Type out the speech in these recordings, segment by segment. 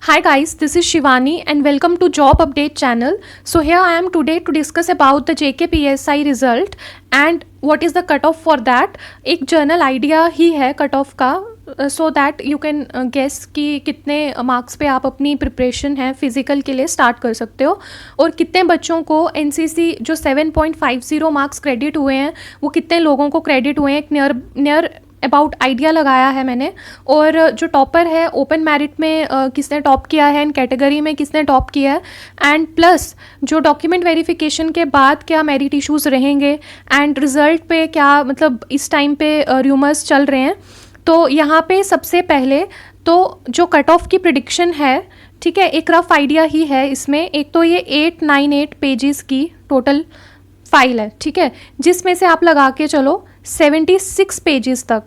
Hi guys, this is Shivani and welcome to Job Update channel. So here I am today to discuss about the JKPSI result and what is the cutoff for that. एक general idea ही है cut off का so that you can guess कि कितने marks पे आप अपनी preparation है फिजिकल के लिए स्टार्ट कर सकते हो और कितने बच्चों को एनसीसी जो 7.50 मार्क्स क्रेडिट हुए हैं वो कितने लोगों को क्रेडिट हुए हैं, एक नियर अबाउट आइडिया लगाया है मैंने। और जो टॉपर है ओपन मेरिट में किसने टॉप किया है, इन कैटेगरी में किसने टॉप किया है, एंड प्लस जो डॉक्यूमेंट वेरिफिकेशन के बाद क्या मेरिट इश्यूज रहेंगे एंड रिजल्ट पे क्या मतलब इस टाइम पे र्यूमर्स चल रहे हैं। तो यहाँ पे सबसे पहले तो जो कट ऑफ की प्रिडिक्शन है, ठीक है, एक रफ आइडिया ही है इसमें। एक तो ये 898 पेजेस की टोटल फाइल है, ठीक है, जिसमें से आप लगा के चलो 76 पेजेस तक,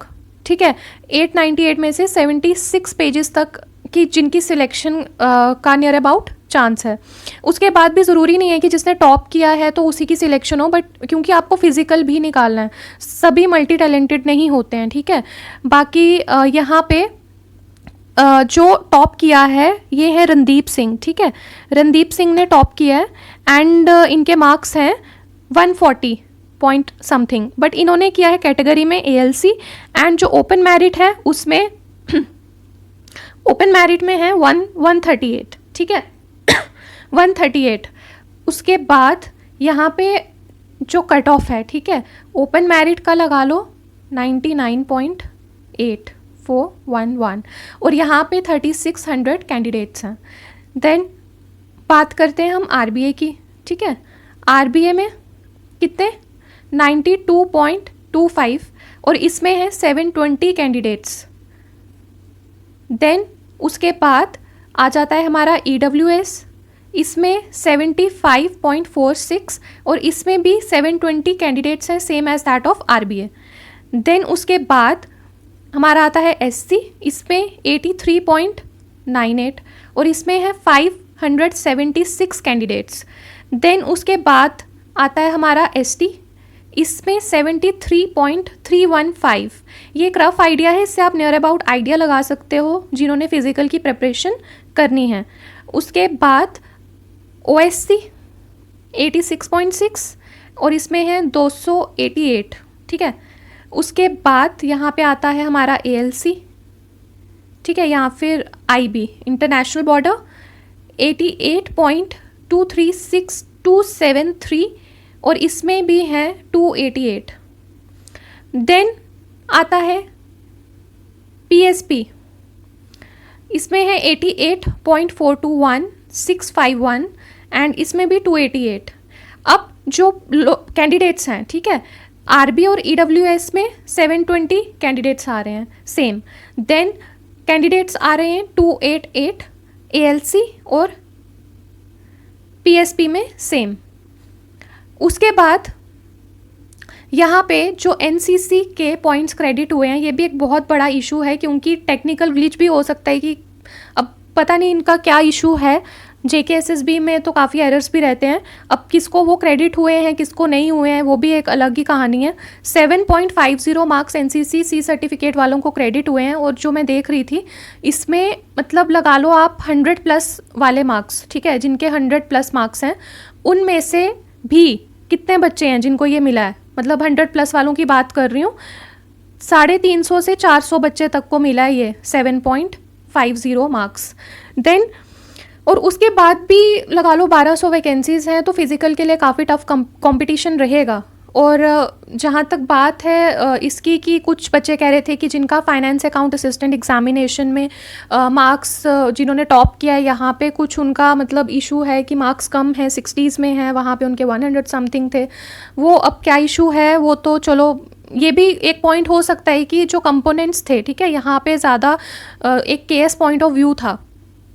ठीक है, 898 में से 76 पेजेस तक की जिनकी सिलेक्शन का नियर अबाउट चांस है। उसके बाद भी ज़रूरी नहीं है कि जिसने टॉप किया है तो उसी की सिलेक्शन हो, बट क्योंकि आपको फिजिकल भी निकालना है, सभी मल्टी टैलेंटेड नहीं होते हैं, ठीक है। बाकी यहाँ पे जो टॉप किया है ये है रणदीप सिंह, ठीक है, रणदीप सिंह ने टॉप किया है एंड इनके मार्क्स हैं 140 पॉइंट समथिंग, बट इन्होंने किया है कैटेगरी में एएलसी एंड जो ओपन मैरिट है उसमें ओपन मैरिट में है 138, ठीक है 138। उसके बाद यहाँ पे जो कट ऑफ है, ठीक है, ओपन मैरिट का लगा लो 99.8411 और यहाँ पे 3600 कैंडिडेट्स हैं। देन बात करते हैं हम आरबीए की, ठीक है, आरबीए में कितने 92.25 और इसमें है 720 कैंडिडेट्स। देन उसके बाद आ जाता है हमारा ईडब्ल्यूएस, इसमें 75.46 और इसमें भी 720 कैंडिडेट्स हैं, same as that of RBA. Then उसके बाद हमारा आता है एससी, इसमें 83.98 और इसमें है 576 कैंडिडेट्स। देन उसके बाद आता है हमारा एसटी, इसमें 73.315। ये एक रफ आइडिया है, इससे आप नियर अबाउट आइडिया लगा सकते हो जिन्होंने फिजिकल की प्रिपरेशन करनी है। उसके बाद ओएससी 86.6 और इसमें है 288, ठीक है। उसके बाद यहाँ पे आता है हमारा एएलसी, ठीक है, या फिर आईबी इंटरनेशनल बॉर्डर 88.236273 और इसमें भी है 288। देन आता है पीएसपी, इसमें है 88.421651 एंड इसमें भी 288। अब जो कैंडिडेट्स हैं, ठीक है, आरबी और ईडब्ल्यूएस में 720 कैंडिडेट्स आ रहे हैं सेम। देन कैंडिडेट्स आ रहे हैं 288 एएलसी और पीएसपी में सेम। उसके बाद यहाँ पे जो एनसीसी के पॉइंट्स क्रेडिट हुए हैं, ये भी एक बहुत बड़ा इशू है क्योंकि टेक्निकल ग्लिच भी हो सकता है कि अब पता नहीं इनका क्या इशू है। जेकेएसएसबी में तो काफ़ी एरर्स भी रहते हैं, अब किसको वो क्रेडिट हुए हैं किसको नहीं हुए हैं वो भी एक अलग ही कहानी है। 7.50 मार्क्स एनसीसी सी सर्टिफिकेट वालों को क्रेडिट हुए हैं और जो मैं देख रही थी इसमें मतलब लगा लो आप 100+ वाले मार्क्स, ठीक है, जिनके 100+ मार्क्स हैं उनमें से भी कितने बच्चे हैं जिनको ये मिला है, मतलब 100+ वालों की बात कर रही हूँ, 350 से 400 बच्चे तक को मिला है ये 7.50 मार्क्स। देन और उसके बाद भी लगा लो 1200 वैकेंसीज़ हैं, तो फिज़िकल के लिए काफ़ी टफ कंपटीशन रहेगा। और जहाँ तक बात है इसकी कि कुछ बच्चे कह रहे थे कि जिनका फाइनेंस अकाउंट असिस्टेंट एग्जामिनेशन में मार्क्स जिन्होंने टॉप किया है, यहाँ पे कुछ उनका मतलब इशू है कि मार्क्स कम है, 60s में है, वहाँ पे उनके 100 समथिंग थे। वो अब क्या इशू है वो तो चलो ये भी एक पॉइंट हो सकता है कि जो कंपोनेंट्स थे, ठीक है, यहाँ पे ज़्यादा एक केएस पॉइंट ऑफ व्यू था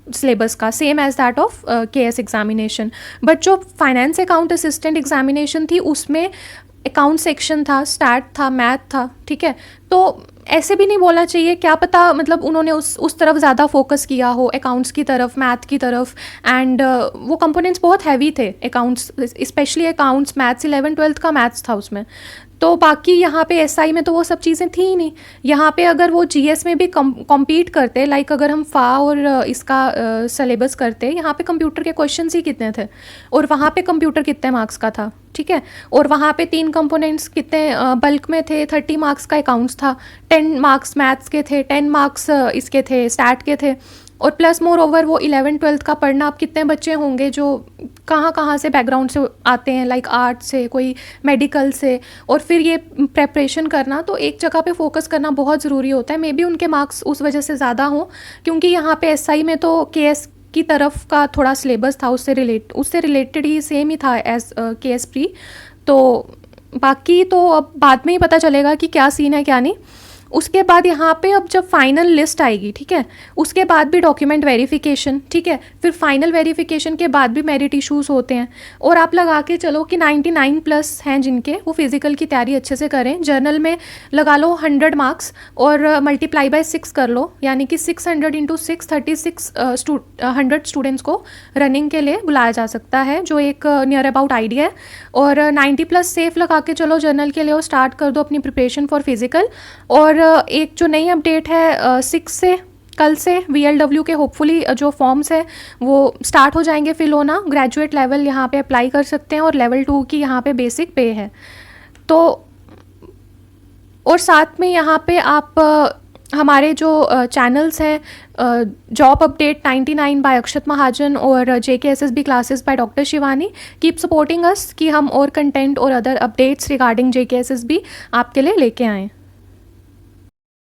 सिलेबस का, same as that of KS examination. But जो फाइनेंस अकाउंट असिस्टेंट एग्जामिनेशन थी उसमें अकाउंट सेक्शन था, स्टैट था, मैथ था, ठीक है, तो ऐसे भी नहीं बोलना चाहिए, क्या पता मतलब उन्होंने उस तरफ ज़्यादा फोकस किया हो, अकाउंट्स की तरफ, मैथ की तरफ, एंड वो कंपोनेंट्स बहुत हैवी थे accounts, specially accounts, maths 11th 12th का मैथ्स था उसमें। तो बाकी यहाँ पे एसआई में तो वो सब चीज़ें थी ही नहीं। यहाँ पे अगर वो जीएस में भी कॉम्पीट करते, लाइक अगर हम फा और इसका सिलेबस करते, यहाँ पे कंप्यूटर के क्वेश्चंस ही कितने थे और वहाँ पे कंप्यूटर कितने मार्क्स का था, ठीक है। और वहाँ पे 3 कंपोनेंट्स कितने बल्क में थे, 30 मार्क्स का अकाउंट्स था, 10 मार्क्स मैथ्स के थे, 10 मार्क्स इसके थे स्टैट के थे, और प्लस मोर ओवर वो 11th-12th का पढ़ना। अब कितने बच्चे होंगे जो कहाँ से बैकग्राउंड से आते हैं, लाइक आर्ट से, कोई मेडिकल से, और फिर ये प्रेपरेशन करना, तो एक जगह पे फोकस करना बहुत ज़रूरी होता है। मे बी उनके मार्क्स उस वजह से ज़्यादा हों, क्योंकि यहाँ पे एसआई में तो केएस की तरफ का थोड़ा सिलेबस था, उससे रिलेटेड ही सेम ही था एज केएस प्री। तो बाकी तो अब बाद में ही पता चलेगा कि क्या सीन है क्या नहीं। उसके बाद यहाँ पे अब जब फाइनल लिस्ट आएगी, ठीक है, उसके बाद भी डॉक्यूमेंट वेरिफिकेशन, ठीक है, फिर फाइनल वेरिफिकेशन के बाद भी मेरिट इश्यूज़ होते हैं। और आप लगा के चलो कि 99+ हैं जिनके, वो फिज़िकल की तैयारी अच्छे से करें, जर्नल में लगा लो 100 मार्क्स और मल्टीप्लाई बाय 6 कर लो, यानी कि 600 × 6 36 100 स्टूडेंट्स को रनिंग के लिए बुलाया जा सकता है, जो एक नियर अबाउट आइडिया है। और 90+ सेफ लगा के चलो जर्नल के लिए, और स्टार्ट कर दो अपनी प्रिपरेशन फॉर फिज़िकल। और एक जो नई अपडेट है 6 से, कल से VLW के होपफुली जो फॉर्म्स है वो स्टार्ट हो जाएंगे फिल होना। ग्रेजुएट लेवल यहाँ पे अप्लाई कर सकते हैं और लेवल 2 की यहाँ पे बेसिक पे है। तो और साथ में यहाँ पे आप हमारे जो चैनल्स हैं, जॉब अपडेट 99 बाय अक्षत महाजन और JKSSB classes by doctor Shivani, keep supporting us कि हम और कंटेंट और अदर अपडेट्स रिगार्डिंग JKSSB आपके लिए लेके आएँ।